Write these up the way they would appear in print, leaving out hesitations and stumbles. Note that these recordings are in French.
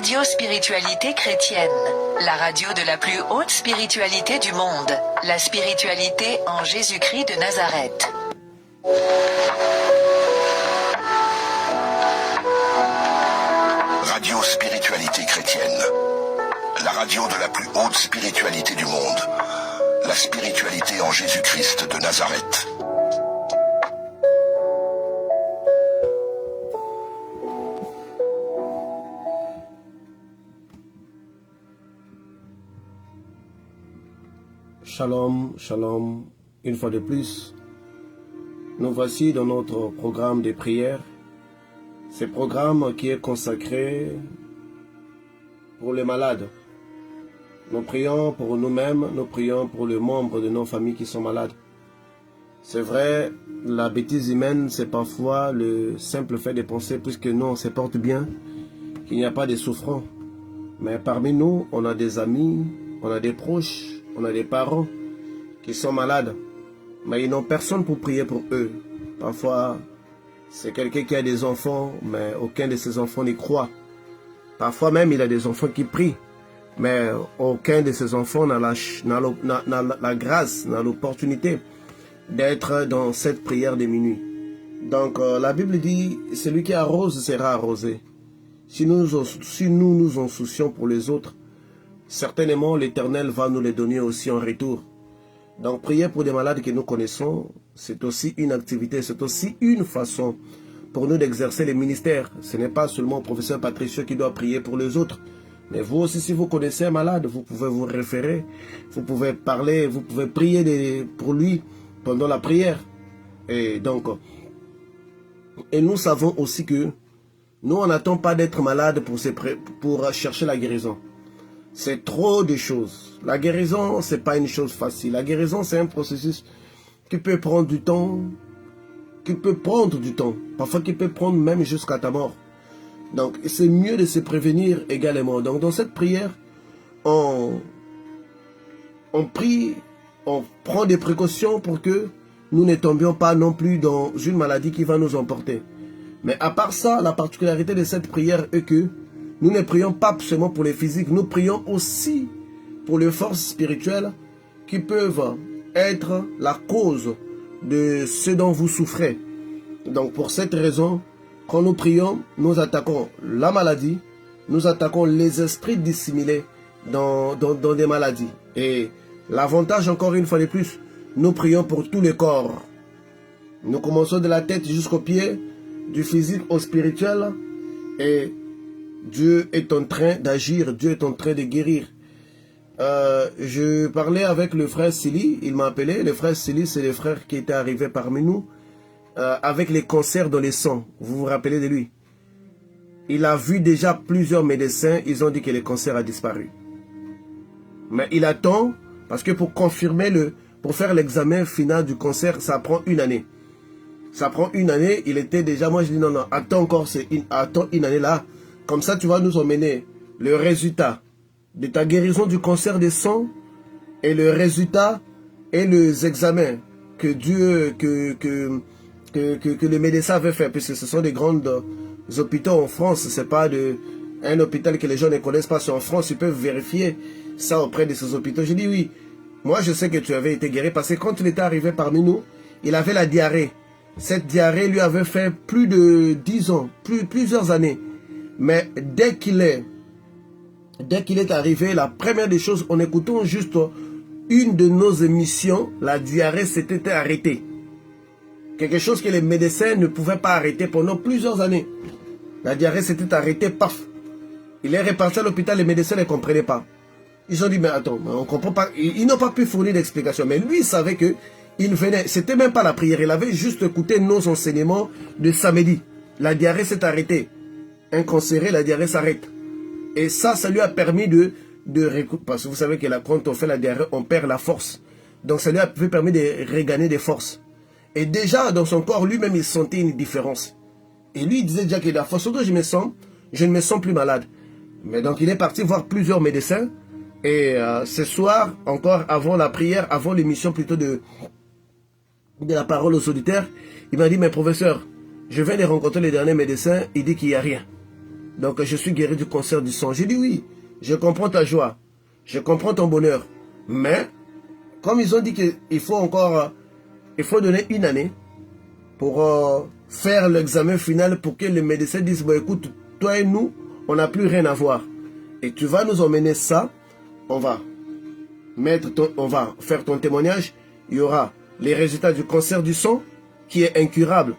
Radio Spiritualité Chrétienne, la radio de la plus haute spiritualité du monde, la spiritualité en Jésus-Christ de Nazareth. Radio Spiritualité Chrétienne, la radio de la plus haute spiritualité du monde, la spiritualité en Jésus-Christ de Nazareth. Shalom, shalom, une fois de plus, nous voici dans notre programme de prière, ce programme qui est consacré pour les malades. Nous prions pour nous-mêmes, nous prions pour les membres de nos familles qui sont malades. C'est vrai, la bêtise humaine, c'est parfois le simple fait de penser, puisque nous on se porte bien, qu'il n'y a pas de souffrants. Mais parmi nous, on a des amis, on a des proches, on a des parents qui sont malades, mais ils n'ont personne pour prier pour eux. Parfois, c'est quelqu'un qui a des enfants, mais aucun de ses enfants n'y croit. Parfois même, il a des enfants qui prient, mais aucun de ses enfants n'a la grâce, n'a l'opportunité d'être dans cette prière de minuit. Donc, la Bible dit, celui qui arrose sera arrosé. Si nous nous en soucions pour les autres, certainement, l'Éternel va nous les donner aussi en retour. Donc, prier pour des malades que nous connaissons, c'est aussi une activité, c'est aussi une façon pour nous d'exercer les ministères. Ce n'est pas seulement le professeur Patricio qui doit prier pour les autres. Mais vous aussi, si vous connaissez un malade, vous pouvez vous référer, vous pouvez parler, vous pouvez prier pour lui pendant la prière. Et donc, et nous savons aussi que nous, on n'attend pas d'être malade pour chercher la guérison. C'est trop de choses. La guérison, c'est pas une chose facile. La guérison, c'est un processus qui peut prendre du temps, parfois qui peut prendre même jusqu'à ta mort. Donc, c'est mieux de se prévenir également. Donc, dans cette prière, on prie, on prend des précautions pour que nous ne tombions pas non plus dans une maladie qui va nous emporter. Mais à part ça, la particularité de cette prière est que nous ne prions pas seulement pour les physiques, nous prions aussi pour les forces spirituelles qui peuvent être la cause de ce dont vous souffrez. Donc pour cette raison, quand nous prions, nous attaquons la maladie, nous attaquons les esprits dissimulés dans des maladies. Et l'avantage, encore une fois de plus, nous prions pour tout le corps. Nous commençons de la tête jusqu'aux pieds, du physique au spirituel, et Dieu est en train d'agir, Dieu est en train de guérir. Je parlais avec le frère Sili, il m'a appelé. Le frère Sili, c'est le frère qui était arrivé parmi nous avec les cancers dans les sangs. Vous vous rappelez de lui? Il a vu déjà plusieurs médecins, ils ont dit que le cancer a disparu. Mais il attend, parce que pour confirmer pour faire l'examen final du cancer, ça prend une année. Ça prend une année, il était déjà, moi je dis non, attends encore, attends une année là. Comme ça, tu vas nous emmener le résultat de ta guérison du cancer des sangs et le résultat et les examens que les médecins avaient fait, puisque ce sont des grands hôpitaux en France. C'est pas un hôpital que les gens ne connaissent pas. C'est en France, ils peuvent vérifier ça auprès de ces hôpitaux. J'ai dit oui, moi je sais que tu avais été guéri parce que quand il était arrivé parmi nous, il avait la diarrhée. Cette diarrhée lui avait fait plus de 10 ans, plusieurs années. Mais dès qu'il est arrivé, la première des choses, en écoutant juste une de nos émissions, la diarrhée s'était arrêtée. Quelque chose que les médecins ne pouvaient pas arrêter pendant plusieurs années. La diarrhée s'était arrêtée, paf. Il est reparti à l'hôpital, les médecins ne comprenaient pas. Ils ont dit, mais attends, on comprend pas. Ils n'ont pas pu fournir d'explication. Mais lui, il savait que il venait, c'était même pas la prière. Il avait juste écouté nos enseignements de samedi. La diarrhée s'est arrêtée. Un cancéré, la diarrhée s'arrête. Et ça lui a permis parce que vous savez que quand on fait la diarrhée, on perd la force. Donc ça lui a permis de regagner des forces. Et déjà, dans son corps, lui-même, il sentait une différence. Et lui, il disait déjà que la façon dont je ne me sens plus malade. Mais donc, il est parti voir plusieurs médecins. Et ce soir, encore avant la prière, avant l'émission plutôt de la parole aux auditeurs, il m'a dit, mais professeur, je viens de rencontrer les derniers médecins, il dit qu'il n'y a rien. Donc je suis guéri du cancer du sang. J'ai dit oui, je comprends ta joie, je comprends ton bonheur. Mais, comme ils ont dit qu'il faut encore, il faut donner une année pour faire l'examen final pour que le médecin dise, bon écoute, toi et nous, on n'a plus rien à voir. Et tu vas nous emmener ça, on va faire ton témoignage, il y aura les résultats du cancer du sang, qui est incurable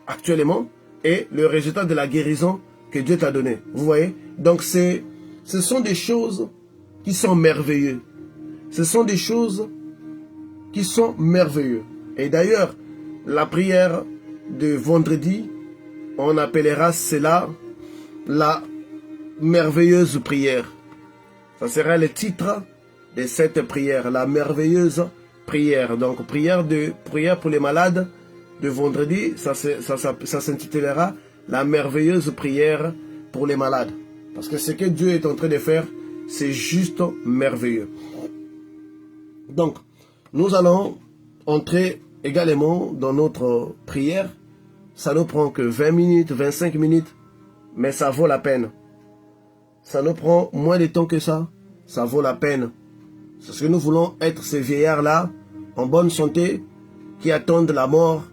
actuellement, et le résultat de la guérison que Dieu t'a donné. Vous voyez? Donc ce sont des choses qui sont merveilleuses. Ce sont des choses qui sont merveilleuses. Et d'ailleurs, la prière de vendredi, on appellera cela la merveilleuse prière. Ça sera le titre de cette prière, la merveilleuse prière. Donc, prière pour les malades de vendredi, ça s'intitulera la merveilleuse prière pour les malades. Parce que ce que Dieu est en train de faire, c'est juste merveilleux. Donc, nous allons entrer également dans notre prière. Ça ne prend que 20 minutes, 25 minutes, mais ça vaut la peine. Ça nous prend moins de temps que ça, ça vaut la peine. Parce que nous voulons être ces vieillards-là, en bonne santé, qui attendent la mort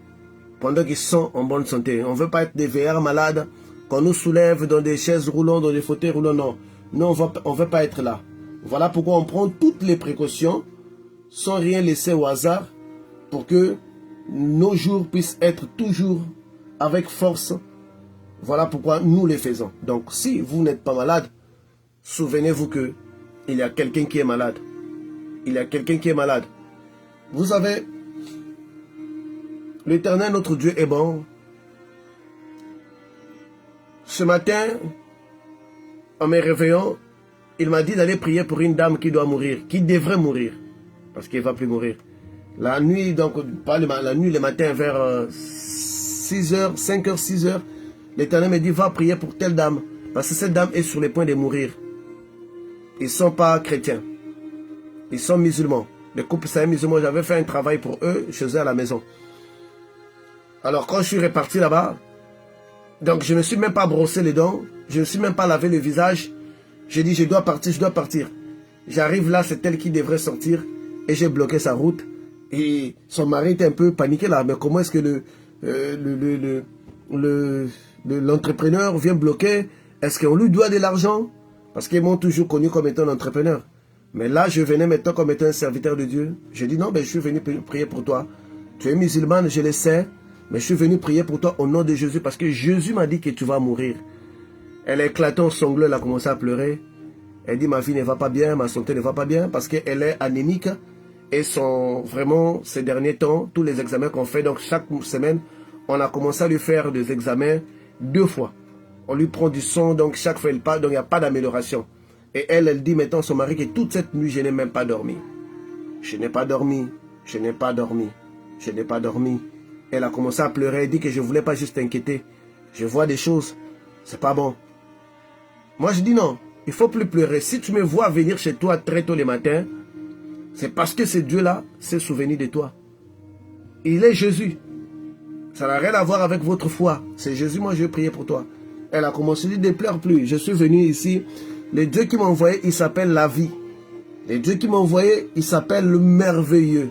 pendant qu'ils sont en bonne santé. On ne veut pas être des vieillards malades, qu'on nous soulève dans des chaises roulantes, dans des fauteuils roulants, non. Nous, on ne veut pas être là. Voilà pourquoi on prend toutes les précautions, sans rien laisser au hasard, pour que nos jours puissent être toujours avec force. Voilà pourquoi nous les faisons. Donc, si vous n'êtes pas malade, souvenez-vous que il y a quelqu'un qui est malade. Il y a quelqu'un qui est malade. Vous savez, l'Éternel, notre Dieu, est bon. Ce matin, en me réveillant, il m'a dit d'aller prier pour une dame qui doit mourir, qui devrait mourir, parce qu'elle ne va plus mourir. La nuit, donc, pas la nuit, le matin, vers 6h, 5h, 6h, l'Éternel me dit, va prier pour telle dame, parce que cette dame est sur le point de mourir. Ils ne sont pas chrétiens. Ils sont musulmans. Le couple, c'est un musulman. J'avais fait un travail pour eux, chez eux à la maison. Alors, quand je suis reparti là-bas, donc je ne me suis même pas brossé les dents, je ne me suis même pas lavé le visage. J'ai dit, je dois partir, je dois partir. J'arrive là, c'est elle qui devrait sortir, et j'ai bloqué sa route. Et son mari était un peu paniqué là. Mais comment est-ce que l'entrepreneur vient bloquer? Est-ce qu'on lui doit de l'argent? Parce qu'ils m'ont toujours connu comme étant un entrepreneur. Mais là, je venais maintenant comme étant un serviteur de Dieu. J'ai dit non, je suis venu prier pour toi. Tu es musulmane, je le sais. Mais je suis venu prier pour toi au nom de Jésus. Parce que Jésus m'a dit que tu vas mourir. Elle a éclaté en sanglots, elle a commencé à pleurer. Elle dit ma vie ne va pas bien, ma santé ne va pas bien. Parce qu'elle est anémique. Et vraiment, ces derniers temps, tous les examens qu'on fait, donc chaque semaine, on a commencé à lui faire des examens 2 fois. On lui prend du sang, donc chaque fois elle part, donc il n'y a pas d'amélioration. Et elle dit maintenant à son mari que toute cette nuit, je n'ai même pas dormi. Je n'ai pas dormi, je n'ai pas dormi, je n'ai pas dormi. Elle a commencé à pleurer, elle dit que je ne voulais pas juste t'inquiéter. Je vois des choses, c'est pas bon. Moi je dis non, il ne faut plus pleurer. Si tu me vois venir chez toi très tôt le matin, c'est parce que ce Dieu-là s'est souvenu de toi. Il est Jésus. Ça n'a rien à voir avec votre foi. C'est Jésus, moi je vais prier pour toi. Elle a commencé à dire, ne pleure plus. Je suis venu ici. Le Dieu qui m'a envoyé, il s'appelle la vie. Le Dieu qui m'a envoyé, il s'appelle le merveilleux.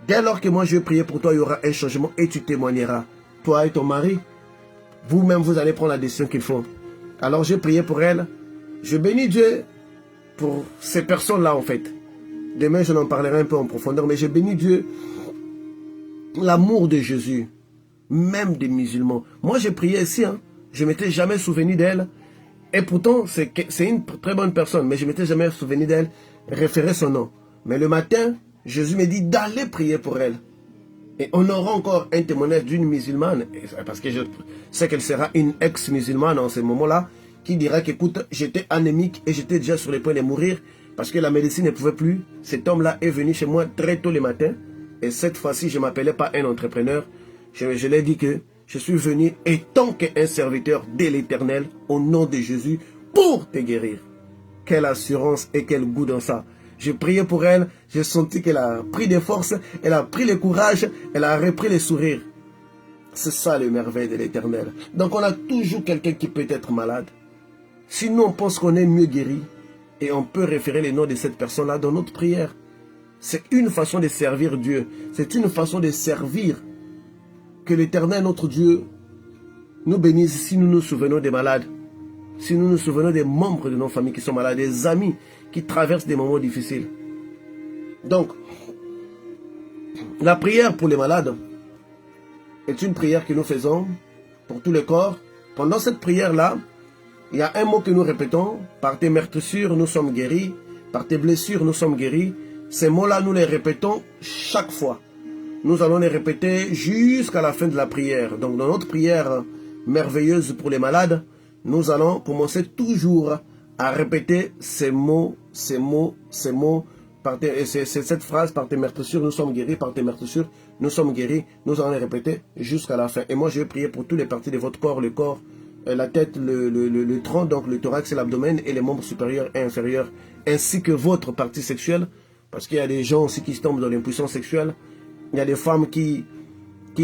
Dès lors que moi je vais prier pour toi, il y aura un changement et tu témoigneras. Toi et ton mari, vous-même, vous allez prendre la décision qu'il faut. Alors j'ai prié pour elle. Je bénis Dieu pour ces personnes-là en fait. Demain, je n'en parlerai un peu en profondeur, mais je bénis Dieu. L'amour de Jésus, même des musulmans. Moi, j'ai prié ici, hein. Je ne m'étais jamais souvenu d'elle. Et pourtant, c'est une très bonne personne, mais je ne m'étais jamais souvenu d'elle, référer son nom. Mais le matin, Jésus me dit d'aller prier pour elle. Et on aura encore un témoignage d'une musulmane, parce que je sais qu'elle sera une ex-musulmane en ce moment-là, qui dira qu'écoute, j'étais anémique et j'étais déjà sur le point de mourir, parce que la médecine ne pouvait plus. Cet homme-là est venu chez moi très tôt le matin, et cette fois-ci, je ne m'appelais pas un entrepreneur. Je lui ai dit que je suis venu étant qu'un serviteur de l'Éternel au nom de Jésus pour te guérir. Quelle assurance et quel goût dans ça. J'ai prié pour elle, j'ai senti qu'elle a pris des forces, elle a pris le courage, elle a repris le sourire. C'est ça le merveille de l'Éternel. Donc on a toujours quelqu'un qui peut être malade. Si nous on pense qu'on est mieux guéri, et on peut référer les noms de cette personne-là dans notre prière. C'est une façon de servir Dieu. C'est une façon de servir. Que l'Éternel, notre Dieu, nous bénisse si nous nous souvenons des malades. Si nous nous souvenons des membres de nos familles qui sont malades, des amis qui traversent des moments difficiles. Donc, la prière pour les malades est une prière que nous faisons pour tout le corps. Pendant cette prière-là, il y a un mot que nous répétons. Par tes meurtrissures, nous sommes guéris. Par tes blessures, nous sommes guéris. Ces mots-là, nous les répétons chaque fois. Nous allons les répéter jusqu'à la fin de la prière. Donc, dans notre prière merveilleuse pour les malades, nous allons commencer toujours à répéter ces mots, ces mots, ces mots. C'est cette phrase, par tes meurtrissures, nous sommes guéris. Par tes meurtrissures, nous sommes guéris. Nous allons les répéter jusqu'à la fin. Et moi, je vais prier pour toutes les parties de votre corps, le corps, la tête, le tronc, donc le thorax et l'abdomen, et les membres supérieurs et inférieurs, ainsi que votre partie sexuelle. Parce qu'il y a des gens aussi qui tombent dans l'impuissance sexuelle. Il y a des femmes qui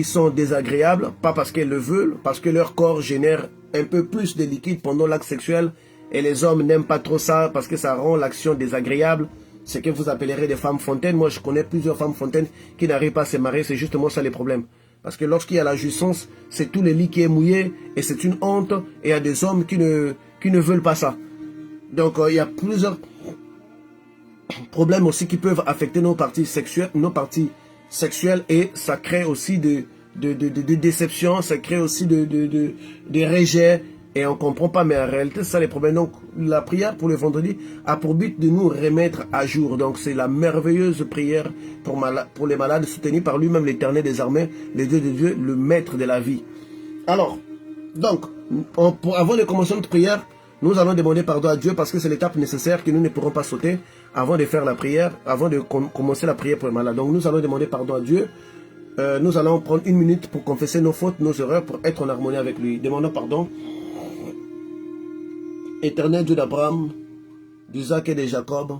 sont désagréables, pas parce qu'elles le veulent, parce que leur corps génère un peu plus de liquide pendant l'acte sexuel. Et les hommes n'aiment pas trop ça parce que ça rend l'action désagréable. Ce que vous appellerez des femmes fontaines. Moi, je connais plusieurs femmes fontaines qui n'arrivent pas à se marier. C'est justement ça les problèmes. Parce que lorsqu'il y a la jouissance, c'est tout le lit qui est mouillé et c'est une honte. Et il y a des hommes qui ne veulent pas ça. Donc, il y a plusieurs problèmes aussi qui peuvent affecter nos parties sexuelles et ça crée aussi de déception, ça crée aussi de rejet et on ne comprend pas, mais en réalité, c'est ça les problèmes. Donc, la prière pour le vendredi a pour but de nous remettre à jour. Donc, c'est la merveilleuse prière pour les malades soutenue par lui-même, l'Éternel des armées, le Dieu de Dieu, le maître de la vie. Alors, donc, avant de commencer notre prière, nous allons demander pardon à Dieu parce que c'est l'étape nécessaire que nous ne pourrons pas sauter avant de faire la prière, avant de commencer la prière pour les malades. Donc, nous allons demander pardon à Dieu. Nous allons prendre 1 minute pour confesser nos fautes, nos erreurs, pour être en harmonie avec lui. Demandons pardon. Éternel Dieu d'Abraham, d'Isaac et de Jacob,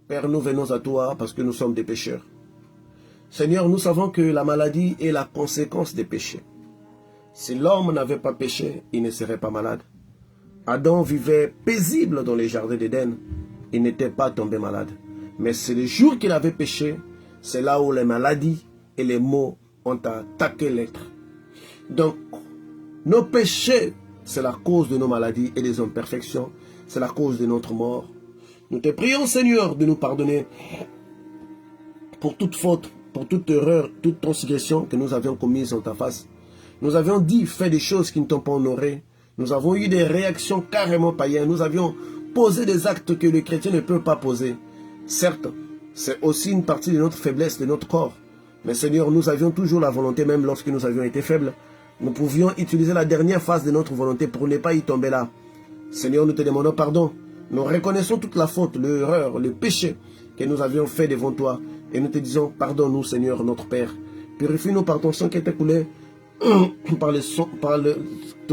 Père, nous venons à toi parce que nous sommes des pécheurs. Seigneur, nous savons que la maladie est la conséquence des péchés. Si l'homme n'avait pas péché, il ne serait pas malade. Adam vivait paisible dans les jardins d'Éden. Il n'était pas tombé malade. Mais c'est le jour qu'il avait péché, c'est là où les maladies et les maux ont attaqué l'être. Donc, nos péchés, c'est la cause de nos maladies et des imperfections. C'est la cause de notre mort. Nous te prions, Seigneur, de nous pardonner pour toute faute, pour toute erreur, toute transgression que nous avions commise en ta face. Nous avions dit, fait des choses qui ne t'ont pas honoré. Nous avons eu des réactions carrément païennes. Nous avions posé des actes que les chrétiens ne peuvent pas poser. Certes, c'est aussi une partie de notre faiblesse, de notre corps. Mais Seigneur, nous avions toujours la volonté, même lorsque nous avions été faibles. Nous pouvions utiliser la dernière phase de notre volonté pour ne pas y tomber là. Seigneur, nous te demandons pardon. Nous reconnaissons toute la faute, l'erreur, le péché que nous avions fait devant toi. Et nous te disons, pardonne-nous, Seigneur, notre Père. Purifie-nous par ton sang qui était coulé, ton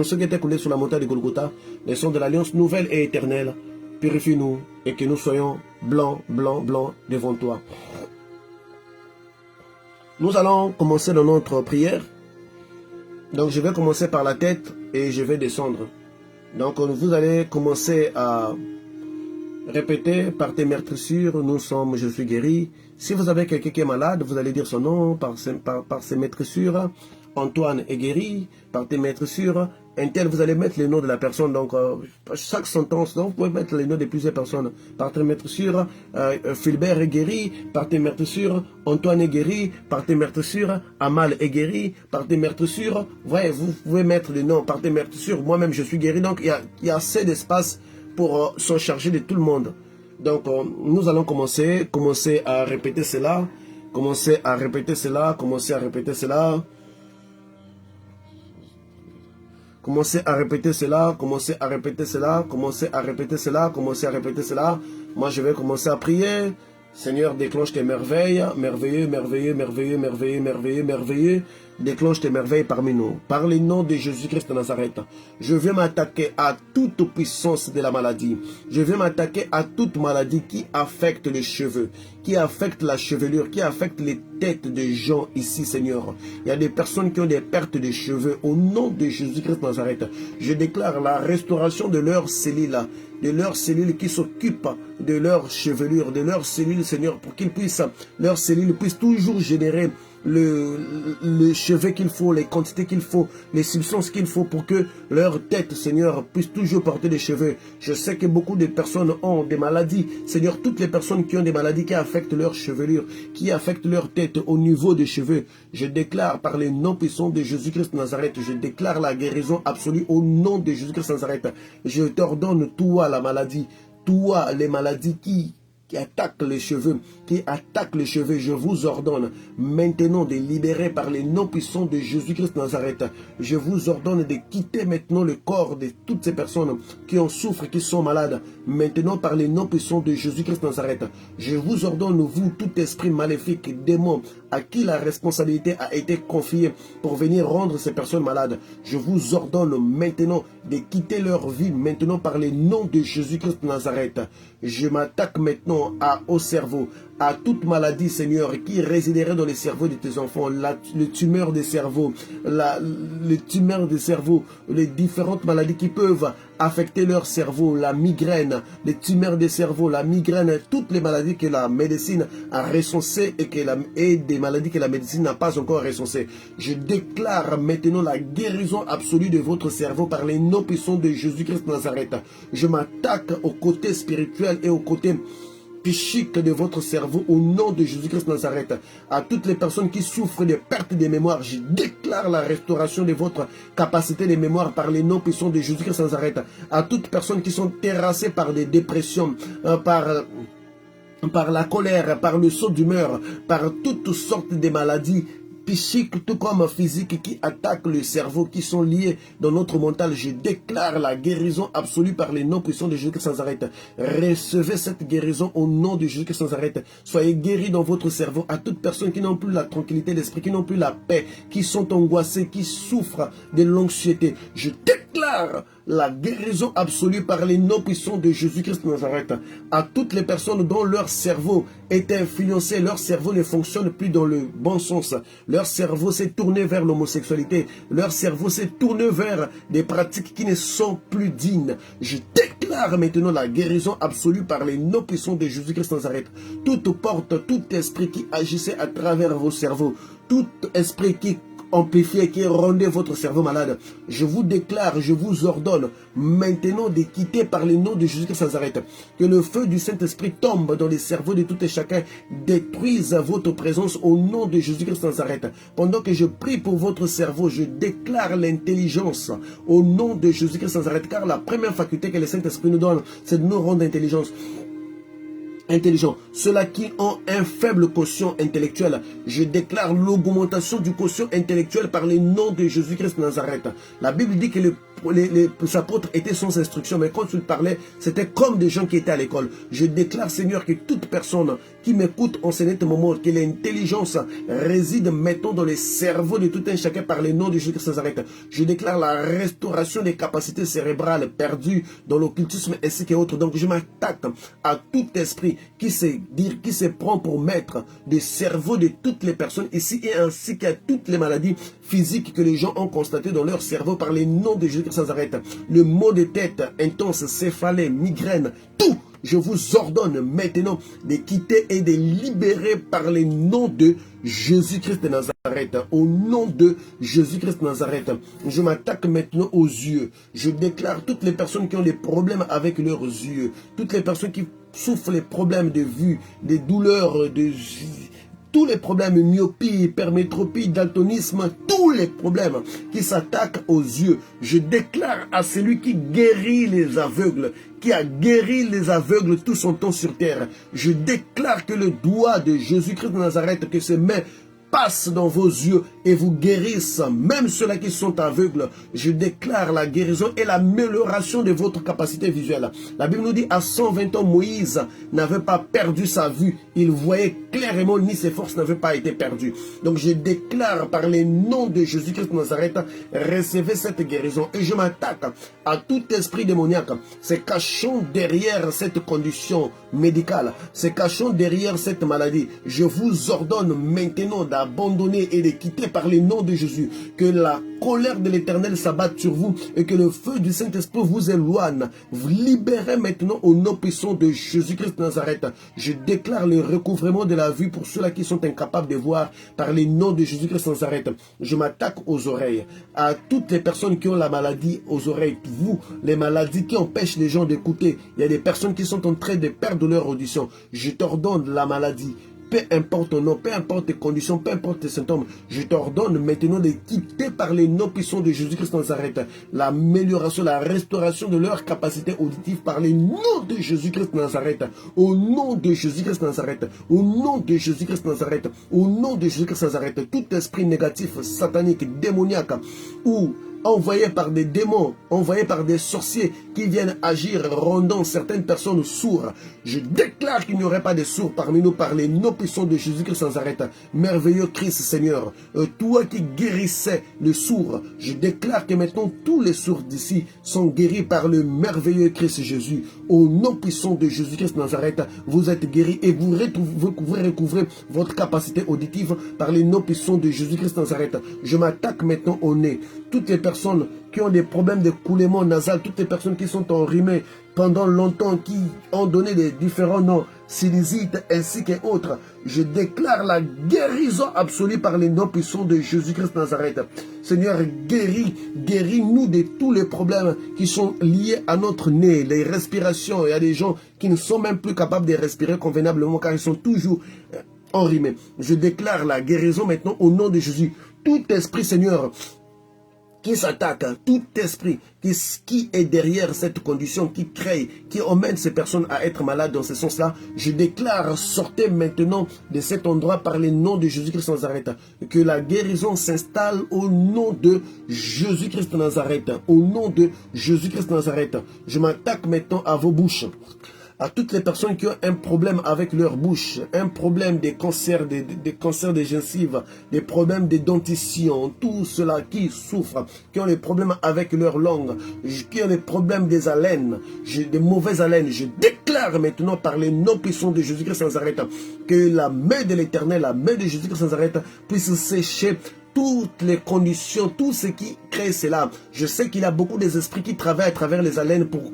sang qui était coulé sur la montagne de Golgotha, le sang de l'alliance nouvelle et éternelle. Purifie-nous et que nous soyons blancs, blancs, blancs devant toi. Nous allons commencer dans notre prière. Donc je vais commencer par la tête et je vais descendre. Donc vous allez commencer à répéter par tes meurtrissures, je suis guéri. Si vous avez quelqu'un qui est malade, vous allez dire son nom par ses meurtrissures. Antoine est guéri par tes meurtrissures. Un tel, vous allez mettre le nom de la personne. Donc chaque sentence, donc, vous pouvez mettre les noms de plusieurs personnes. Par tes meurtrissures, Philbert est guéri par tes meurtrissures. Antoine est guéri par tes meurtrissures. Amal est guéri par tes meurtrissures. Ouais, vous pouvez mettre les noms par tes meurtrissures. Moi-même, je suis guéri. Donc il y a assez d'espace pour s'en charger de tout le monde. Donc nous allons commencer à répéter cela. Commencer à répéter cela. Commencer à répéter cela. Commencez à répéter cela, commencez à répéter cela, commencez à répéter cela, commencez à répéter cela. Moi, je vais commencer à prier. Seigneur, déclenche tes merveilles, merveilleux, merveilleux, merveilleux, merveilleux, merveilleux, merveilleux. déclenche tes merveilles parmi nous. Par le nom de Jésus-Christ de Nazareth, je vais m'attaquer à toute puissance de la maladie. Je vais m'attaquer à toute maladie qui affecte les cheveux, qui affecte la chevelure, qui affecte les têtes des gens ici, Seigneur. Il y a des personnes qui ont des pertes de cheveux. Au nom de Jésus-Christ de Nazareth, je déclare la restauration de leurs cellules qui s'occupent de leur chevelure, de leurs cellules, Seigneur, pour qu'ils puissent, leurs cellules puissent toujours générer le cheveu qu'il faut, les quantités qu'il faut, les substances qu'il faut pour que leur tête, Seigneur, puisse toujours porter des cheveux. Je sais que beaucoup de personnes ont des maladies. Seigneur, toutes les personnes qui ont des maladies qui affectent leur chevelure, qui affectent leur tête au niveau des cheveux, je déclare par les noms puissants de Jésus-Christ de Nazareth, je déclare la guérison absolue au nom de Jésus-Christ de Nazareth. Je t'ordonne, toi, la maladie, toi, les maladies qui attaquent les cheveux, je vous ordonne maintenant de libérer par les noms puissants de Jésus-Christ de Nazareth. Je vous ordonne de quitter maintenant le corps de toutes ces personnes qui en souffrent, qui sont malades. Maintenant par les noms puissants de Jésus-Christ de Nazareth. Je vous ordonne, vous, tout esprit maléfique, démon, à qui la responsabilité a été confiée pour venir rendre ces personnes malades. Je vous ordonne maintenant de quitter leur vie, maintenant par les noms de Jésus-Christ de Nazareth. Je m'attaque maintenant au cerveau, à toute maladie, Seigneur, qui résiderait dans les cerveaux de tes enfants, le tumeur des cerveaux, le tumeur des cerveaux, les différentes maladies qui peuvent affecter leur cerveau, la migraine, les tumeurs des cerveaux, la migraine, toutes les maladies que la médecine a recensées et des maladies que la médecine n'a pas encore recensées. Je déclare maintenant la guérison absolue de votre cerveau par les noms puissants de Jésus-Christ de Nazareth. Je m'attaque au côté spirituel et au côté psychique de votre cerveau au nom de Jésus-Christ de Nazareth. À toutes les personnes qui souffrent de perte de mémoire, je déclare la restauration de votre capacité de mémoire par les noms puissants de Jésus-Christ de Nazareth. À toutes personnes qui sont terrassées par des dépressions, par la colère, par le saut d'humeur, par toutes sortes de maladies psychiques tout comme physiques qui attaquent le cerveau, qui sont liés dans notre mental. Je déclare la guérison absolue par les noms puissants de Jésus-Christ de Nazareth. Recevez cette guérison au nom de Jésus-Christ de Nazareth. Soyez guéris dans votre cerveau. À toutes personnes qui n'ont plus la tranquillité d'esprit, qui n'ont plus la paix, qui sont angoissées, qui souffrent de l'anxiété, je déclare la guérison absolue par les noms puissants de Jésus-Christ de Nazareth. À toutes les personnes dont leur cerveau est influencé, leur cerveau ne fonctionne plus dans le bon sens, leur cerveau s'est tourné vers l'homosexualité, leur cerveau s'est tourné vers des pratiques qui ne sont plus dignes. Je déclare maintenant la guérison absolue par les noms puissants de Jésus-Christ de Nazareth. Toute porte, tout esprit qui agissait à travers vos cerveaux, tout esprit qui amplifié, qui rendait votre cerveau malade, je vous déclare, je vous ordonne maintenant de quitter par le nom de Jésus-Christ de Nazareth. Que le feu du Saint-Esprit tombe dans les cerveaux de tout et chacun, détruise votre présence au nom de Jésus-Christ de Nazareth. Pendant que je prie pour votre cerveau, je déclare l'intelligence au nom de Jésus-Christ de Nazareth, car la première faculté que le Saint-Esprit nous donne, c'est de nous rendre intelligents. Ceux-là qui ont un faible quotient intellectuel, je déclare l'augmentation du quotient intellectuel par le nom de Jésus-Christ de Nazareth. La Bible dit que les apôtres étaient sans instruction, mais quand ils parlaient, c'était comme des gens qui étaient à l'école. Je déclare, Seigneur, que toute personne qui m'écoute en ce moment, que l'intelligence réside maintenant dans les cerveaux de tout un chacun par le nom de Jésus-Christ de Nazareth. Je déclare la restauration des capacités cérébrales perdues dans l'occultisme ainsi qu'autres. Donc je m'attaque à tout esprit qui se prend pour maître des cerveaux de toutes les personnes ici et ainsi qu'à toutes les maladies physiques que les gens ont constatées dans leur cerveau par les noms de Jésus-Christ de Nazareth. Le maux de tête intense, céphalée, migraine, tout. Je vous ordonne maintenant de quitter et de libérer par les noms de Jésus-Christ de Nazareth. Au nom de Jésus-Christ de Nazareth, je m'attaque maintenant aux yeux. Je déclare toutes les personnes qui ont des problèmes avec leurs yeux, toutes les personnes qui souffrent les problèmes de vue, des douleurs, tous les problèmes, myopie, hypermétropie, daltonisme, tous les problèmes qui s'attaquent aux yeux. Je déclare à celui qui guérit les aveugles, qui a guéri les aveugles tout son temps sur terre. Je déclare que le doigt de Jésus-Christ de Nazareth, que ses mains passe dans vos yeux et vous guérisse, même ceux-là qui sont aveugles. Je déclare la guérison et l'amélioration de votre capacité visuelle. La Bible nous dit à 120 ans, Moïse n'avait pas perdu sa vue. Il voyait clairement, ni ses forces n'avaient pas été perdues. Donc je déclare par les noms de Jésus-Christ de Nazareth, recevez cette guérison. Et je m'attaque à tout esprit démoniaque, se cachant derrière cette condition médicale, se cachant derrière cette maladie. Je vous ordonne maintenant d'abandonner et de quitter par les noms de Jésus. Que la colère de l'Éternel s'abatte sur vous et que le feu du Saint-Esprit vous éloigne. Vous libérez maintenant au nom puissant de Jésus-Christ de Nazareth. Je déclare le recouvrement de la vue pour ceux-là qui sont incapables de voir par les noms de Jésus-Christ de Nazareth. Je m'attaque aux oreilles, à toutes les personnes qui ont la maladie aux oreilles. Vous, les maladies qui empêchent les gens d'écouter. Il y a des personnes qui sont en train de perdre leur audition. Je t'ordonne la maladie. Peu importe ton nom, peu importe tes conditions, peu importe tes symptômes, je t'ordonne maintenant de quitter par les noms puissants de Jésus-Christ de Nazareth l'amélioration, la restauration de leur capacité auditive par les noms de Jésus-Christ de Nazareth. Au nom de Jésus-Christ de Nazareth, au nom de Jésus-Christ de Nazareth, au nom de Jésus-Christ de Nazareth, tout esprit négatif, satanique, démoniaque ou envoyé par des démons, envoyé par des sorciers qui viennent agir, rendant certaines personnes sourdes. Je déclare qu'il n'y aurait pas de sourds parmi nous par les noms puissants de Jésus-Christ sans arrêt. Merveilleux Christ Seigneur, toi qui guérissais les sourds, je déclare que maintenant tous les sourds d'ici sont guéris par le merveilleux Christ Jésus. Au nom puissant de Jésus-Christ Nazareth, vous êtes guéris et vous recouvrez votre capacité auditive par les noms puissants de Jésus-Christ Nazareth. Je m'attaque maintenant au nez. Toutes les personnes qui ont des problèmes de coulement nasal, toutes les personnes qui sont enrhumées pendant longtemps, qui ont donné des différents noms, sinusite ainsi que autres, je déclare la guérison absolue par les noms puissants de Jésus-Christ Nazareth. Seigneur, guéris-nous de tous les problèmes qui sont liés à notre nez, les respirations. Il y a des gens qui ne sont même plus capables de respirer convenablement car ils sont toujours enrhumés. Je déclare la guérison maintenant au nom de Jésus. Tout esprit, Seigneur, qui s'attaque, tout esprit qui est derrière cette condition, qui crée, qui emmène ces personnes à être malades dans ce sens-là, je déclare, sortez maintenant de cet endroit par les noms de Jésus-Christ de Nazareth. Que la guérison s'installe au nom de Jésus-Christ de Nazareth. Au nom de Jésus-Christ de Nazareth. Je m'attaque maintenant à vos bouches. À toutes les personnes qui ont un problème avec leur bouche, un problème des cancers, des cancers des gencives, des problèmes de dentition, tout cela qui souffrent, qui ont des problèmes avec leur langue, qui ont des problèmes des haleines, des mauvaises haleines, je déclare maintenant par les noms puissants de Jésus-Christ de Nazareth que la main de l'Éternel, la main de Jésus-Christ de Nazareth puisse sécher toutes les conditions, tout ce qui crée cela. Je sais qu'il y a beaucoup d'esprits qui travaillent à travers les haleines pour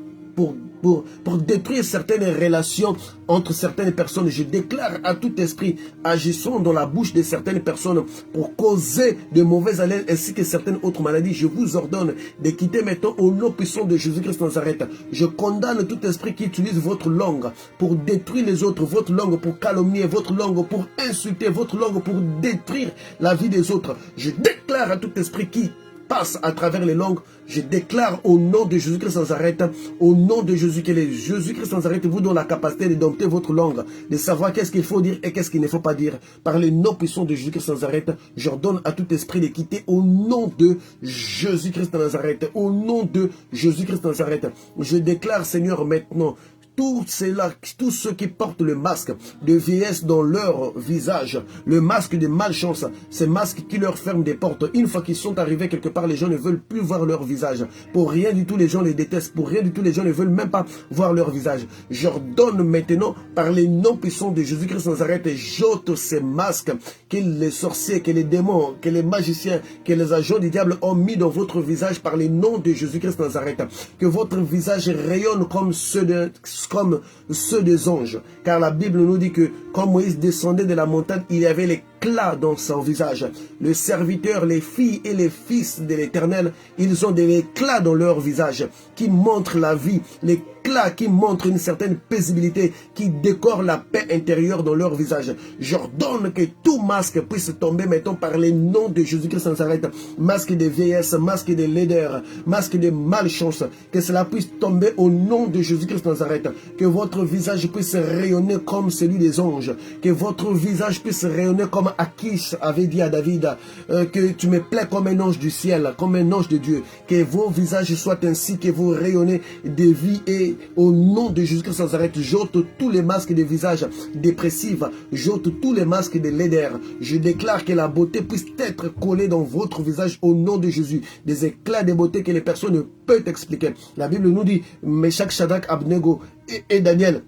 détruire certaines relations entre certaines personnes. Je déclare à tout esprit agissant dans la bouche de certaines personnes pour causer de mauvaises haleines ainsi que certaines autres maladies. Je vous ordonne de quitter maintenant au nom puissant de Jésus-Christ de Nazareth. Je condamne tout esprit qui utilise votre langue pour détruire les autres, votre langue pour calomnier, votre langue pour insulter, votre langue pour détruire la vie des autres. Je déclare à tout esprit qui passe à travers les langues, je déclare au nom de Jésus-Christ de Nazareth, au nom de Jésus, que Jésus-Christ de Nazareth vous donne la capacité de dompter votre langue, de savoir qu'est-ce qu'il faut dire et qu'est-ce qu'il ne faut pas dire. Par les noms puissants de Jésus-Christ de Nazareth, j'ordonne à tout esprit de quitter au nom de Jésus-Christ de Nazareth, au nom de Jésus-Christ de Nazareth. Je déclare, Seigneur, maintenant, tous ceux qui portent le masque de vieillesse dans leur visage, le masque de malchance, ces masques qui leur ferment des portes. Une fois qu'ils sont arrivés quelque part, les gens ne veulent plus voir leur visage. Pour rien du tout, les gens les détestent. Pour rien du tout, les gens ne veulent même pas voir leur visage. J'ordonne maintenant, par les noms puissants de Jésus-Christ de Nazareth, j'ôte ces masques que les sorciers, que les démons, que les magiciens, que les agents du diable ont mis dans votre visage par les noms de Jésus-Christ de Nazareth. Que votre visage rayonne comme ceux des anges. Car la Bible nous dit que quand Moïse descendait de la montagne, il y avait l'éclat dans son visage. Le serviteur, les filles et les fils de l'Éternel, ils ont de l'éclat dans leur visage qui montre la vie, l'éclat qui montre une certaine paisibilité, qui décore la paix intérieure dans leur visage. J'ordonne que tout masque puisse tomber maintenant par les noms de Jésus-Christ de Nazareth. Masque de vieillesse, masque de laideur, masque de malchance, que cela puisse tomber au nom de Jésus-Christ de Nazareth. Que votre visage puisse rayonner comme celui des anges, que votre visage puisse rayonner comme comme Akish avait dit à David, que tu me plais comme un ange du ciel, comme un ange de Dieu, que vos visages soient ainsi, que vous rayonnez de vie, et au nom de Jésus-Christ sans arrêt, j'ôte tous les masques de visage dépressifs, j'ôte tous les masques de laideur. Je déclare que la beauté puisse être collée dans votre visage au nom de Jésus, des éclats de beauté que les personnes ne peuvent expliquer. La Bible nous dit, Meshach, Shadrach, Abednego et Daniel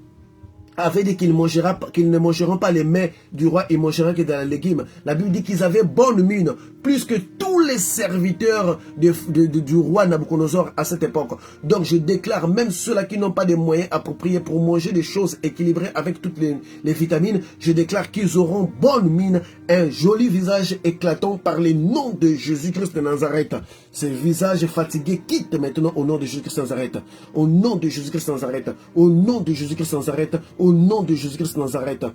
avait dit qu'ils ne mangeront pas les mets du roi, ils mangeront que de la légume. La Bible dit qu'ils avaient bonne mine, plus que tous les serviteurs du roi Nabucodonosor à cette époque. Donc je déclare, même ceux-là qui n'ont pas de moyens appropriés pour manger des choses équilibrées avec toutes les vitamines, je déclare qu'ils auront bonne mine, un joli visage éclatant par le nom de Jésus-Christ de Nazareth. Ce visage fatigué quitte maintenant au nom de Jésus-Christ de Nazareth. Au nom de Jésus-Christ de Nazareth. Au nom de Jésus-Christ de Nazareth. Au nom de Jésus-Christ de Nazareth.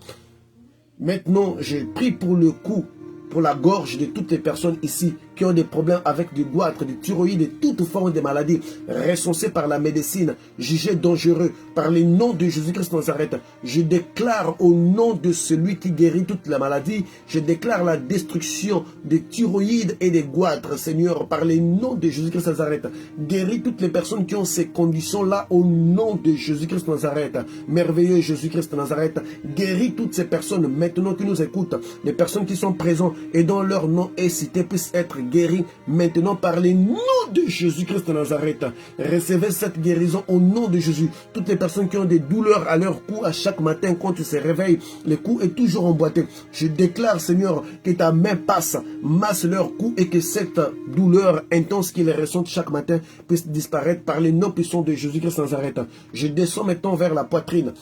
Maintenant, je prie pour le cou, pour la gorge de toutes les personnes ici qui ont des problèmes avec du goitre, du thyroïde et toute forme de maladie recensées par la médecine, jugées dangereux par le nom de Jésus-Christ de Nazareth. Je déclare au nom de celui qui guérit toute la maladie, je déclare la destruction des thyroïdes et des goitres, Seigneur, par le nom de Jésus-Christ de Nazareth. Guéris toutes les personnes qui ont ces conditions-là au nom de Jésus-Christ de Nazareth. Merveilleux Jésus-Christ de Nazareth, guéris toutes ces personnes maintenant qui nous écoutent, les personnes qui sont présentes et dont leur nom est cité puissent être guéris maintenant par le nom de Jésus-Christ de Nazareth. Recevez cette guérison au nom de Jésus. Toutes les personnes qui ont des douleurs à leur cou à chaque matin quand tu se réveilles, le cou est toujours emboîté. Je déclare, Seigneur, que ta main masse leur cou et que cette douleur intense qu'ils ressentent chaque matin puisse disparaître par le nom puissant de Jésus-Christ de Nazareth. Je descends maintenant vers la poitrine,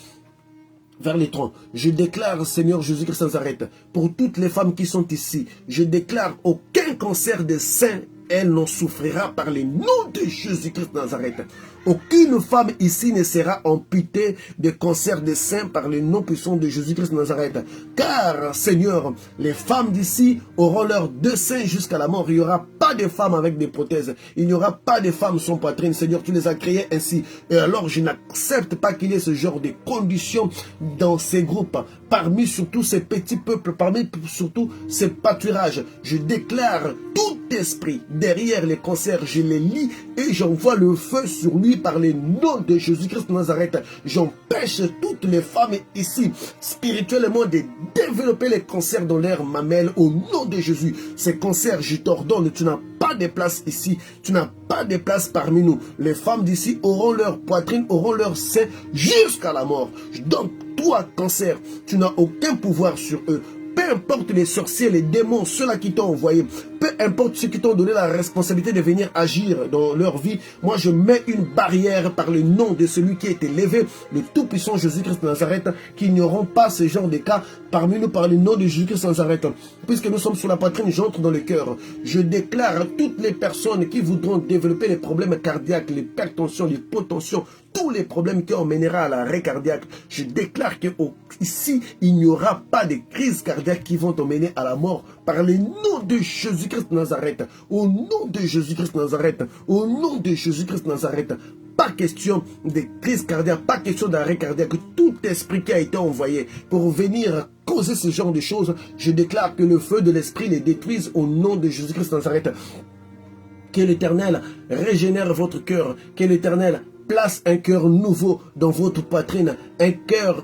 vers les troncs. Je déclare, Seigneur Jésus-Christ de Nazareth, pour toutes les femmes qui sont ici, je déclare aucun cancer des seins, elle n'en souffrira par le nom de Jésus-Christ de Nazareth. Aucune femme ici ne sera amputée de cancer des seins par le nom puissant de Jésus-Christ de Nazareth. Car, Seigneur, les femmes d'ici auront leurs deux seins jusqu'à la mort. Il n'y aura pas de femmes avec des prothèses. Il n'y aura pas de femmes sans poitrine. Seigneur, tu les as créées ainsi. Et alors, je n'accepte pas qu'il y ait ce genre de conditions dans ces groupes. Parmi surtout ces petits peuples, parmi surtout ces pâturages, je déclare tout esprit derrière les cancers, je les lis et j'envoie le feu sur lui par le nom de Jésus-Christ de Nazareth. J'empêche toutes les femmes ici spirituellement de développer les cancers dans leur mamelle au nom de Jésus. Ces cancers, je t'ordonne, tu n'as pas de place ici, tu n'as pas de place parmi nous. Les femmes d'ici auront leur poitrine, auront leur sein jusqu'à la mort. Donc toi, cancer, tu n'as aucun pouvoir sur eux. Peu importe les sorciers, les démons, ceux-là qui t'ont envoyé, peu importe ceux qui t'ont donné la responsabilité de venir agir dans leur vie, moi je mets une barrière par le nom de celui qui a été élevé, le tout-puissant Jésus-Christ de Nazareth, qu'il n'y auront pas ce genre de cas parmi nous par le nom de Jésus-Christ de Nazareth. Puisque nous sommes sur la poitrine, j'entre dans le cœur. Je déclare à toutes les personnes qui voudront développer les problèmes cardiaques, l'hypertension, l'hypotension, tous les problèmes qui emmènera à l'arrêt cardiaque, je déclare qu'ici, il n'y aura pas de crises cardiaques qui vont emmener à la mort par le nom de Jésus-Christ de Nazareth. Au nom de Jésus-Christ de Nazareth. Au nom de Jésus-Christ de Nazareth. Pas question de crise cardiaque, pas question d'arrêt cardiaque. Tout esprit qui a été envoyé pour venir causer ce genre de choses, je déclare que le feu de l'esprit les détruise au nom de Jésus-Christ de Nazareth. Que l'Éternel régénère votre cœur. Que l'Éternel place un cœur nouveau dans votre poitrine, un cœur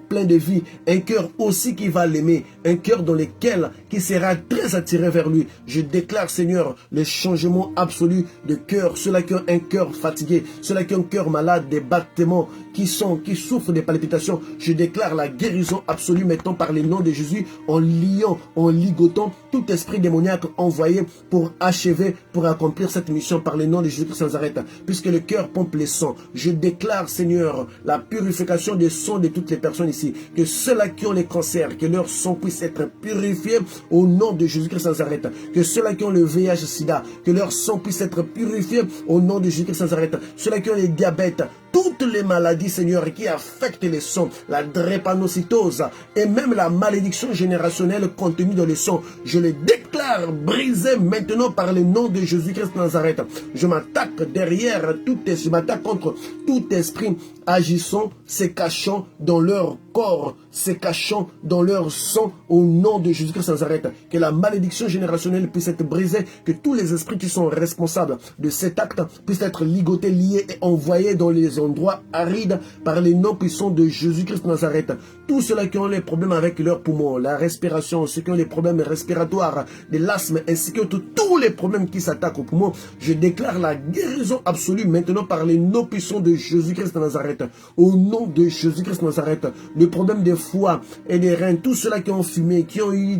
plein de vie, un cœur aussi qui va l'aimer, un cœur dans lequel qui sera très attiré vers lui. Je déclare, Seigneur, le changement absolu de cœur, ceux-là qui ont un cœur fatigué, ceux-là qui ont un cœur malade, des battements, qui souffrent des palpitations. Je déclare la guérison absolue maintenant par le nom de Jésus, en liant, en ligotant tout esprit démoniaque envoyé pour achever, pour accomplir cette mission par le nom de Jésus-Christ de Nazareth, puisque le cœur pompe les sang. Je déclare, Seigneur, la purification des sangs de toutes les personnes ici, que ceux-là qui ont les cancers, que leur sang puisse être purifié au nom de Jésus-Christ de Nazareth, que ceux-là qui ont le VIH-Sida, que leur sang puisse être purifié au nom de Jésus-Christ de Nazareth, ceux-là qui ont le diabète, toutes les maladies, Seigneur, qui affectent les sons, la drépanocytose et même la malédiction générationnelle contenue dans les sons, je les déclare brisés maintenant par le nom de Jésus-Christ de Nazareth. Je m'attaque derrière je m'attaque contre tout esprit agissant, se cachant dans leur corps, se cachant dans leur sang au nom de Jésus-Christ de Nazareth. Que la malédiction générationnelle puisse être brisée, que tous les esprits qui sont responsables de cet acte puissent être ligotés, liés et envoyés dans les endroits arides par les noms puissants de Jésus-Christ de Nazareth. Tous ceux-là qui ont les problèmes avec leurs poumons, la respiration, ceux qui ont les problèmes respiratoires, de l'asthme, ainsi que tous les problèmes qui s'attaquent aux poumons, je déclare la guérison absolue maintenant par les noms puissants de Jésus-Christ de Nazareth. Au nom de Jésus-Christ de Nazareth, le problème des foies et des reins, tous ceux-là qui ont fumé, qui ont eu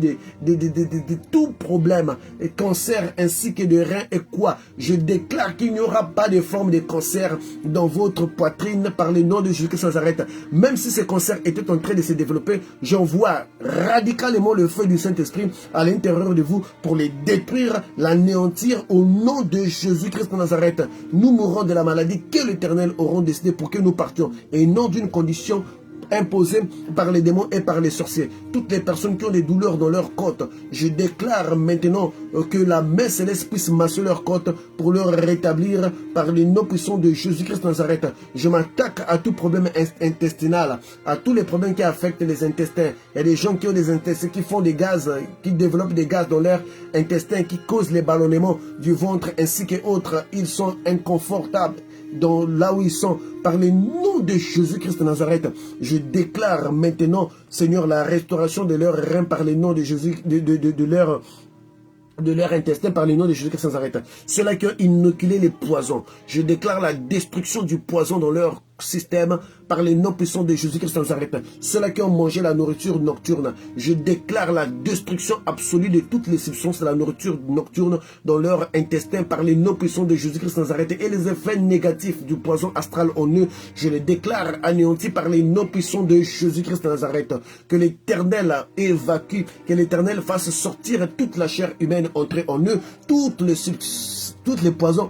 tout problème, cancer ainsi que de reins et quoi, je déclare qu'il n'y aura pas de forme de cancer dans votre poitrine par le nom de Jésus-Christ de Nazareth. Même si ce cancer était en train de se développer, j'envoie radicalement le feu du Saint-Esprit à l'intérieur de vous pour les détruire, l'anéantir au nom de Jésus-Christ de Nazareth. Nous mourrons de la maladie que l'Éternel aura décidé pour que nous partions et non d'une condition imposée par les démons et par les sorciers. Toutes les personnes qui ont des douleurs dans leur côte, je déclare maintenant que la main céleste puisse masser leur côte pour leur rétablir par les noms puissants de Jésus-Christ de Nazareth. Je m'attaque à tout problème intestinal, à tous les problèmes qui affectent les intestins. Il y a des gens qui ont des intestins, qui font des gaz, qui développent des gaz dans leur intestin, qui causent les ballonnements du ventre ainsi que autres. Ils sont inconfortables dans là où ils sont. Par le nom de Jésus-Christ de Nazareth, je déclare maintenant, Seigneur, la restauration de leurs reins par le nom de Jésus, de leur intestin par le nom de Jésus-Christ de Nazareth. Ceux-là qui ont inoculé les poisons, je déclare la destruction du poison dans leur système par les noms puissants de Jésus-Christ de Nazareth. Ceux-là qui ont mangé la nourriture nocturne, je déclare la destruction absolue de toutes les substances de la nourriture nocturne dans leur intestin par les noms puissants de Jésus-Christ de Nazareth, et les effets négatifs du poison astral en eux, je les déclare anéantis par les noms puissants de Jésus-Christ de Nazareth. Que l'Éternel évacue, que l'Éternel fasse sortir toute la chair humaine entrée en eux, toutes les poisons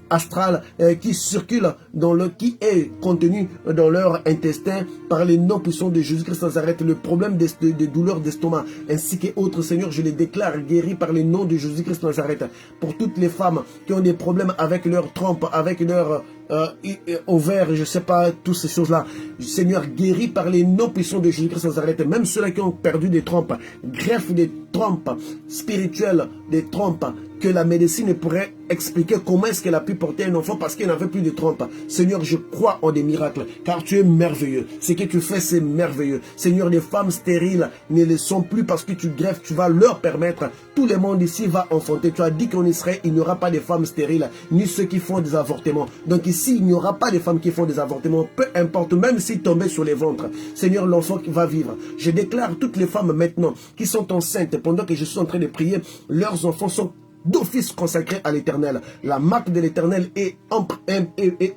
astrales qui circulent qui est contenu dans leur intestin par les noms puissants de Jésus-Christ de Nazareth. Le problème des douleurs d'estomac ainsi que autres, Seigneur, je les déclare guéris par les noms de Jésus-Christ de Nazareth. Pour toutes les femmes qui ont des problèmes avec leur trompe, avec leur ovaire, je ne sais pas, toutes ces choses-là, Seigneur, guéris par les noms puissants de Jésus-Christ de Nazareth. Même ceux-là qui ont perdu des trompes, greffe des trompes spirituelles, des trompes que la médecine pourrait expliquer comment est-ce qu'elle a pu porter un enfant parce qu'elle n'avait plus de trompe. Seigneur, je crois en des miracles car tu es merveilleux. Ce que tu fais, c'est merveilleux. Seigneur, les femmes stériles ne le sont plus parce que tu greffes, tu vas leur permettre. Tout le monde ici va enfanter. Tu as dit qu'en Israël, il n'y aura pas de femmes stériles, ni ceux qui font des avortements. Donc ici, il n'y aura pas de femmes qui font des avortements, peu importe, même s'ils tombaient sur les ventres. Seigneur, l'enfant va vivre. Je déclare toutes les femmes maintenant qui sont enceintes pendant que je suis en train de prier, leurs enfants sont d'office consacré à l'Éternel. La marque de l'Éternel est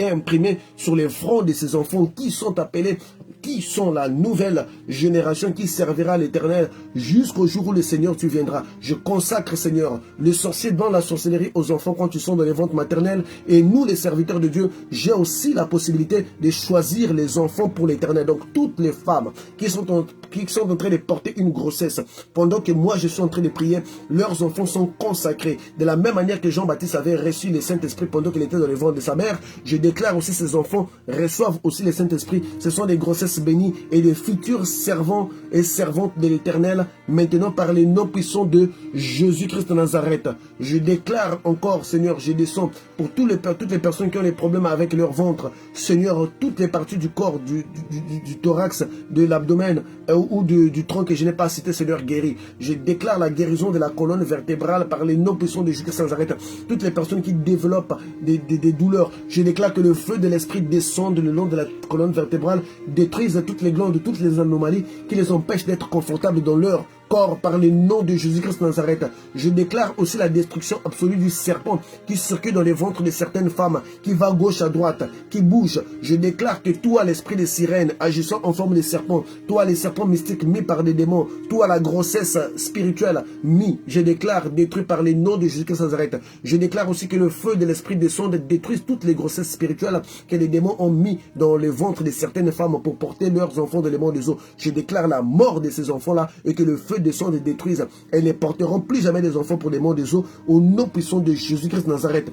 imprimée sur les fronts de ces enfants qui sont appelés, qui sont la nouvelle génération qui servira l'Éternel jusqu'au jour où le Seigneur tu viendras. Je consacre, Seigneur, le sorcier devant la sorcellerie aux enfants quand ils sont dans les ventres maternelles, et nous les serviteurs de Dieu, j'ai aussi la possibilité de choisir les enfants pour l'Éternel. Donc toutes les femmes qui sont en train de porter une grossesse pendant que moi je suis en train de prier, leurs enfants sont consacrés. De la même manière que Jean-Baptiste avait reçu le Saint-Esprit pendant qu'il était dans les ventres de sa mère, je déclare aussi ces enfants reçoivent aussi le Saint-Esprit. Ce sont des grossesses bénies et des futurs servants et servantes de l'Éternel, maintenant par les noms puissants de Jésus-Christ de Nazareth. Je déclare encore, Seigneur, je descends pour toutes les personnes qui ont des problèmes avec leur ventre, Seigneur, toutes les parties du corps, du thorax, de l'abdomen ou du tronc que je n'ai pas cité, Seigneur, guéri. Je déclare la guérison de la colonne vertébrale par les noms puissants de Jésus-Christ de Nazareth. Toutes les personnes qui développent des douleurs, je déclare que le feu de l'Esprit descende le long de la colonne vertébrale, détruise toutes les glandes, toutes les anomalies qui les empêchent d'être confortables dans leur corps par le nom de Jésus-Christ de Nazareth. Je déclare aussi la destruction absolue du serpent qui circule dans les ventres de certaines femmes, qui va gauche à droite, qui bouge. Je déclare que toi, l'esprit des sirènes agissant en forme de serpent, toi, les serpents mystiques mis par des démons, toi, la grossesse spirituelle mis, je déclare détruit par le nom de Jésus-Christ de Nazareth. Je déclare aussi que le feu de l'esprit descende et détruise toutes les grossesses spirituelles que les démons ont mis dans le ventre de certaines femmes pour porter leurs enfants dans les monts des eaux. Je déclare la mort de ces enfants-là et que le feu descende et détruise. Elles ne porteront plus jamais des enfants pour les monts des eaux au nom puissant de Jésus-Christ de Nazareth.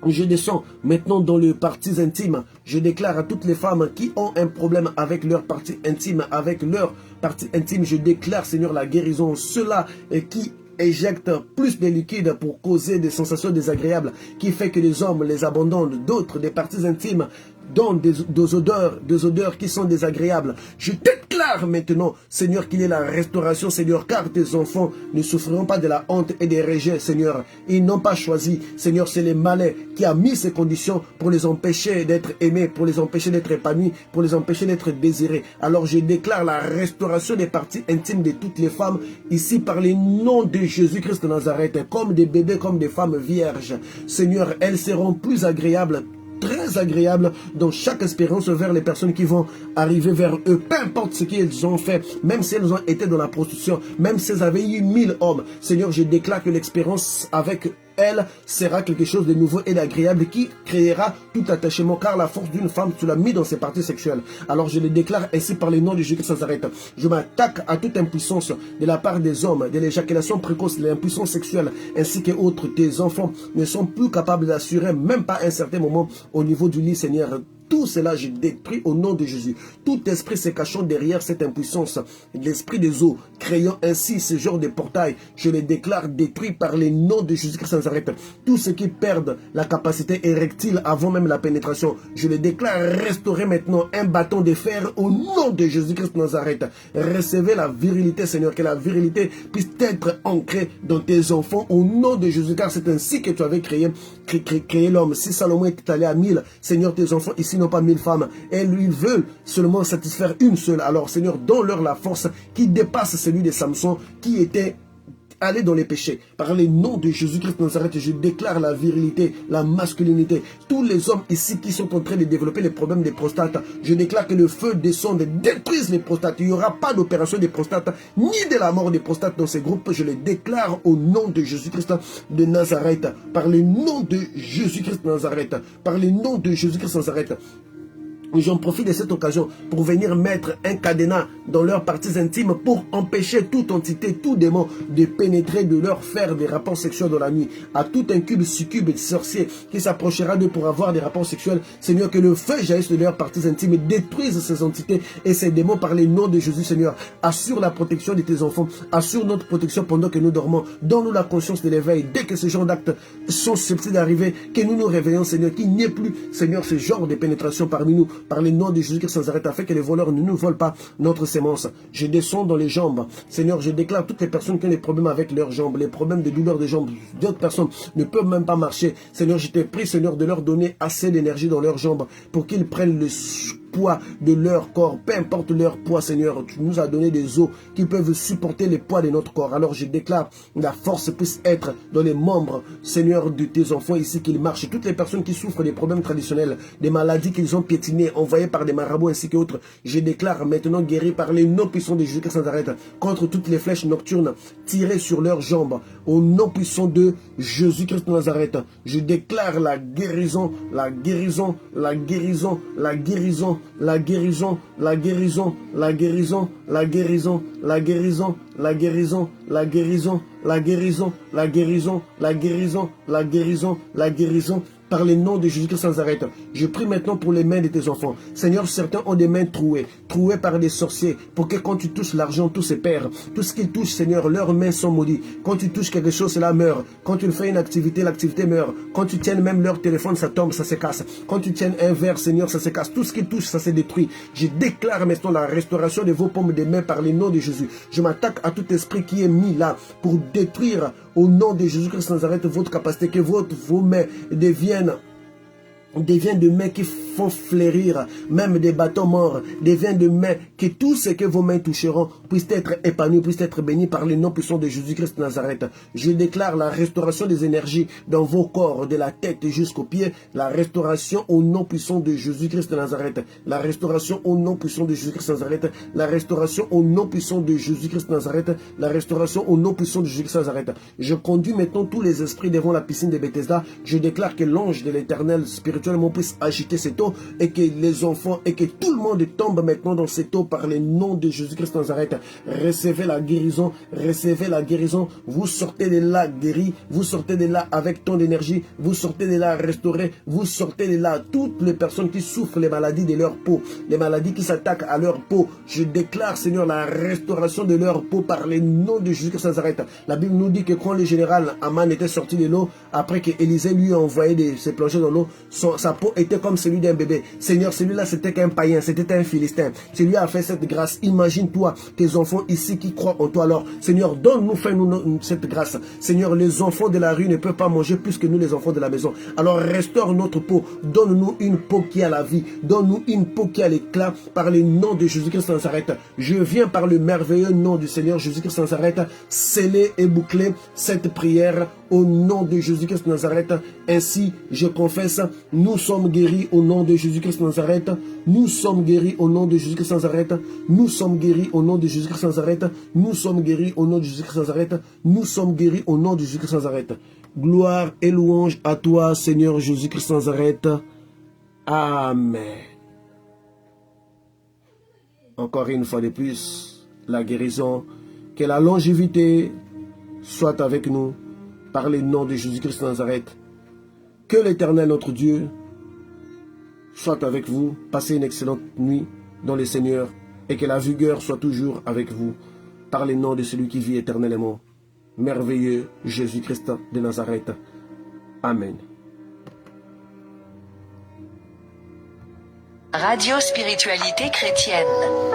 Je descends maintenant dans les parties intimes. Je déclare à toutes les femmes qui ont un problème avec leur partie intime, je déclare, Seigneur, la guérison. Ceux-là qui éjectent plus de liquide pour causer des sensations désagréables, qui fait que les hommes les abandonnent, d'autres, des parties intimes, donnent des odeurs qui sont désagréables. Je déclare maintenant, Seigneur, qu'il y ait la restauration, Seigneur, car tes enfants ne souffriront pas de la honte et des rejets, Seigneur. Ils n'ont pas choisi, Seigneur, c'est les malais qui a mis ces conditions pour les empêcher d'être aimés, pour les empêcher d'être épanouis, pour les empêcher d'être désirés. Alors je déclare la restauration des parties intimes de toutes les femmes, ici par le nom de Jésus-Christ de Nazareth, comme des bébés, comme des femmes vierges. Seigneur, elles seront plus agréables, très agréable dans chaque expérience vers les personnes qui vont arriver vers eux, peu importe ce qu'ils ont fait, même si elles ont été dans la prostitution, même si elles avaient eu 1000 hommes. Seigneur, je déclare que l'expérience avec elle sera quelque chose de nouveau et d'agréable qui créera tout attachement, car la force d'une femme, tu l'as mis dans ses parties sexuelles. Alors je le déclare ainsi par le nom de Jésus qui s'arrête. Je m'attaque à toute impuissance de la part des hommes, de l'éjaculation précoce, de l'impuissance sexuelle, ainsi que autres. Tes enfants ne sont plus capables d'assurer même pas un certain moment au niveau du lit, Seigneur. Tout cela, je détruis au nom de Jésus. Tout esprit se cachant derrière cette impuissance, l'esprit des eaux, créant ainsi ce genre de portail, je les déclare détruits par le nom de Jésus-Christ sans arrêt. Tous ceux qui perdent la capacité érectile avant même la pénétration, je les déclare restaurer maintenant un bâton de fer au nom de Jésus-Christ Nazareth. Recevez la virilité, Seigneur, que la virilité puisse être ancrée dans tes enfants au nom de Jésus, car c'est ainsi que tu avais créé l'homme. Si Salomon était allé à 1000, Seigneur, tes enfants ici n'ont pas 1000 femmes, et ils veulent seulement satisfaire une seule. Alors Seigneur, donne-leur la force qui dépasse celui de Samson qui était allez dans les péchés. Par le nom de Jésus-Christ de Nazareth, je déclare la virilité, la masculinité. Tous les hommes ici qui sont en train de développer les problèmes des prostates, je déclare que le feu descende et détruise les prostates. Il n'y aura pas d'opération des prostates, ni de la mort des prostates dans ces groupes. Je les déclare au nom de Jésus-Christ de Nazareth. Par le nom de Jésus-Christ de Nazareth. Par le nom de Jésus-Christ de Nazareth. J'en profite de cette occasion pour venir mettre un cadenas dans leurs parties intimes pour empêcher toute entité, tout démon de pénétrer, de leur faire des rapports sexuels dans la nuit. À tout incube, succube et sorcier qui s'approchera d'eux pour avoir des rapports sexuels, Seigneur, que le feu jaillisse de leurs parties intimes et détruise ces entités et ces démons par les noms de Jésus, Seigneur. Assure la protection de tes enfants, assure notre protection pendant que nous dormons. Donne-nous la conscience de l'éveil dès que ce genre d'actes sont susceptibles d'arriver, que nous nous réveillons, Seigneur, qu'il n'y ait plus, Seigneur, ce genre de pénétration parmi nous. Par le nom de Jésus-Christ sans arrêt, afin que les voleurs ne nous volent pas notre sémence. Je descends dans les jambes. Seigneur, je déclare toutes les personnes qui ont des problèmes avec leurs jambes, les problèmes de douleur des jambes. D'autres personnes ne peuvent même pas marcher. Seigneur, je t'ai prie, Seigneur, de leur donner assez d'énergie dans leurs jambes pour qu'ils prennent le poids de leur corps, peu importe leur poids, Seigneur. Tu nous as donné des os qui peuvent supporter les poids de notre corps. Alors je déclare la force puisse être dans les membres, Seigneur, de tes enfants ici, qu'ils marchent. Toutes les personnes qui souffrent des problèmes traditionnels, des maladies qu'ils ont piétinées, envoyées par des marabouts ainsi qu'autres, je déclare maintenant guéris par les noms puissants de Jésus-Christ sans arrêt contre toutes les flèches nocturnes tirées sur leurs jambes. Au nom puissant de Jésus-Christ de Nazareth, je déclare la guérison, la guérison, la guérison, la guérison, la guérison, la guérison, la guérison, la guérison, la guérison, la guérison, la guérison, la guérison, la guérison, la guérison, la guérison, la guérison, par les noms de Jésus-Christ sans arrêt. Je prie maintenant pour les mains de tes enfants. Seigneur, certains ont des mains trouées par des sorciers, pour que quand tu touches l'argent, tout se perd. Tout ce qu'ils touchent, Seigneur, leurs mains sont maudites. Quand tu touches quelque chose, cela meurt. Quand tu fais une activité, l'activité meurt. Quand tu tiens même leur téléphone, ça tombe, ça se casse. Quand tu tiens un verre, Seigneur, ça se casse. Tout ce qu'ils touchent, ça se détruit. Je déclare maintenant la restauration de vos paumes des mains par les noms de Jésus. Je m'attaque à tout esprit qui est mis là pour détruire au nom de Jésus-Christ sans arrêt votre capacité, que vos mains deviennent Deviens de mains qui font fleurir même des bâtons morts. Deviens de mains que tout ce que vos mains toucheront puisse être épanoui, puisse être béni par les noms puissants de Jésus-Christ de Nazareth. Je déclare la restauration des énergies dans vos corps, de la tête jusqu'aux pieds. La restauration au nom puissant de Jésus-Christ de Nazareth. La restauration au nom puissant de Jésus-Christ de Nazareth. La restauration au nom puissant de Jésus-Christ de Nazareth. La restauration au nom puissant de Jésus-Christ de Nazareth. Je conduis maintenant tous les esprits devant la piscine de Bethesda. Je déclare que l'ange de l'Éternel spirituellement puisse agiter cette eau et que les enfants et que tout le monde tombe maintenant dans cette eau par le nom de Jésus-Christ de Nazareth. Recevez la guérison, recevez la guérison. Vous sortez de là guéri, vous sortez de là avec tant d'énergie, vous sortez de là restauré, vous sortez de là toutes les personnes qui souffrent les maladies de leur peau, les maladies qui s'attaquent à leur peau. Je déclare, Seigneur, la restauration de leur peau par le nom de Jésus-Christ de Nazareth. La Bible nous dit que quand le général Aman était sorti de l'eau, après que Élisée lui a envoyé se plonger dans l'eau, sa peau était comme celui d'un bébé. Seigneur, celui-là, c'était qu'un païen, c'était un philistin. Celui a fait cette grâce. Imagine-toi, tes enfants ici qui croient en toi. Alors, Seigneur, donne-nous, fais-nous cette grâce. Seigneur, les enfants de la rue ne peuvent pas manger plus que nous, les enfants de la maison. Alors, restaure notre peau. Donne-nous une peau qui a la vie. Donne-nous une peau qui a l'éclat par le nom de Jésus-Christ de Nazareth. Je viens par le merveilleux nom du Seigneur Jésus-Christ de Nazareth sceller et boucler cette prière au nom de Jésus-Christ de Nazareth. Ainsi, je confesse, nous sommes guéris au nom de Jésus-Christ de Nazareth. Nous sommes guéris au nom de Jésus-Christ de Nazareth. Nous sommes guéris au nom de Jésus-Christ de Nazareth. Nous sommes guéris au nom de Jésus-Christ de Nazareth. Nous sommes guéris au nom de Jésus-Christ de Nazareth. Gloire et louange à toi, Seigneur Jésus-Christ de Nazareth. Amen. Encore une fois de plus, la guérison, que la longévité soit avec nous par le nom de Jésus-Christ de Nazareth. Que l'Éternel, notre Dieu, soit avec vous. Passez une excellente nuit dans le Seigneur et que la vigueur soit toujours avec vous par le nom de celui qui vit éternellement. Merveilleux Jésus-Christ de Nazareth. Amen. Radio Spiritualité Chrétienne,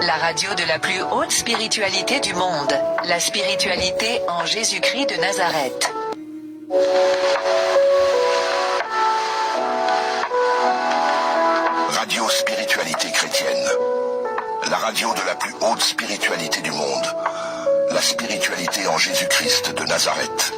la radio de la plus haute spiritualité du monde, la spiritualité en Jésus-Christ de Nazareth. Radio Spiritualité Chrétienne, la radio de la plus haute spiritualité du monde, la spiritualité en Jésus-Christ de Nazareth.